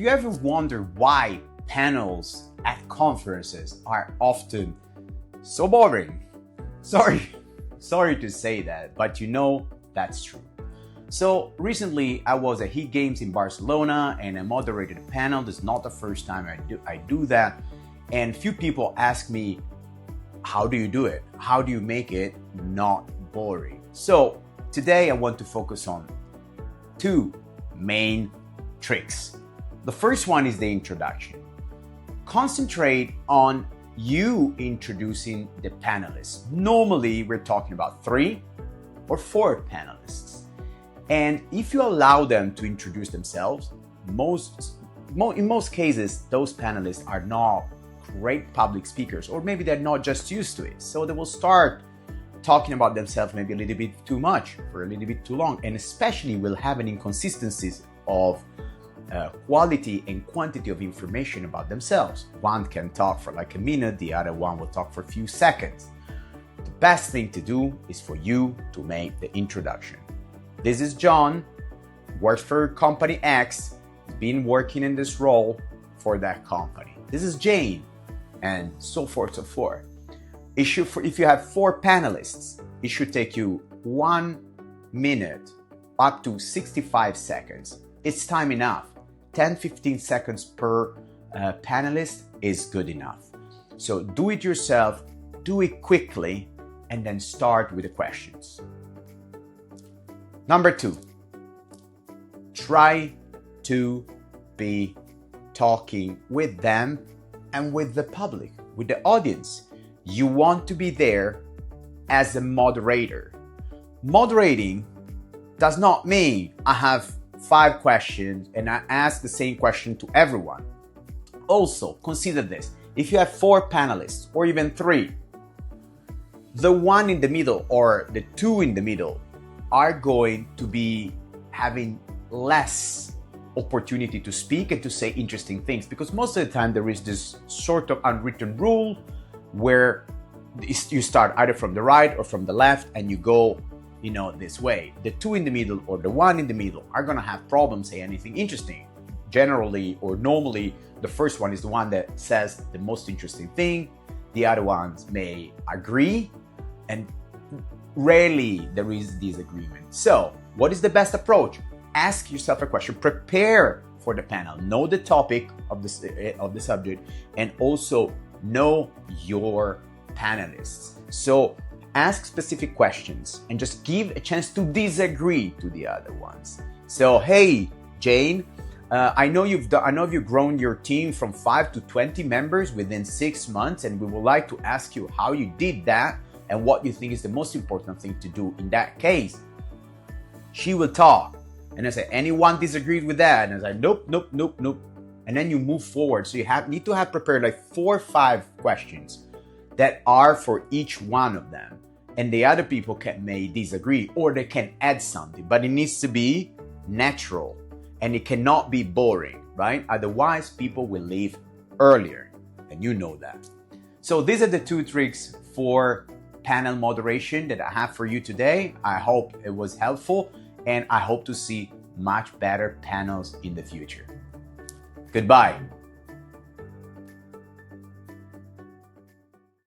Have you ever wondered why panels at conferences are often so boring? Sorry to say that, but you know that's true. So recently I was at Heat Games in Barcelona and I moderated a panel. This is not the first time I do that. And few people ask me, how do you do it? How do you make it not boring? So today I want to focus on two main tricks. The first one is the introduction. Concentrate on you introducing the panelists. Normally we're talking about 3 or 4 panelists. And if you allow them to introduce themselves, in most cases, those panelists are not great public speakers, or maybe they're not just used to it. So they will start talking about themselves maybe a little bit too much for a little bit too long, and especially will have an inconsistencies of quality and quantity of information about themselves. One can talk for like a minute, the other one will talk for a few seconds. The best thing to do is for you to make the introduction. This is John, works for company X, been working in this role for that company. This is Jane, and so forth, so forth. If you have 4 panelists, it should take you 1 minute up to 65 seconds. It's time enough. 10-15 seconds per panelist is good enough. So do it yourself, do it quickly, and then start with the questions. Number 2, try to be talking with them and with the public, with the audience. You want to be there as a moderator. Moderating does not mean I have 5 questions and I ask the same question to everyone. Also, consider this. If you have 4 panelists or even 3, the one in the middle or the 2 in the middle are going to be having less opportunity to speak and to say interesting things, because most of the time there is this sort of unwritten rule where you start either from the right or from the left and you go this way. The 2 in the middle or the 1 in the middle are going to have problems saying anything interesting. Generally or normally, the first one is the one that says the most interesting thing. The other ones may agree, and rarely there is disagreement. So what is the best approach? Ask yourself a question, prepare for the panel, know the topic of the subject, and also know your panelists. So ask specific questions and just give a chance to disagree to the other ones. So, hey, Jane, I know you've grown your team from 5 to 20 members within 6 months, and we would like to ask you how you did that and what you think is the most important thing to do in that case. She will talk. And I say, anyone disagreed with that? And I say, nope. And then you move forward. So you need to have prepared like 4 or 5 questions that are for each one of them. And the other people may disagree or they can add something, but it needs to be natural and it cannot be boring, right? Otherwise, people will leave earlier, and you know that. So these are the 2 tricks for panel moderation that I have for you today. I hope it was helpful, and I hope to see much better panels in the future. Goodbye.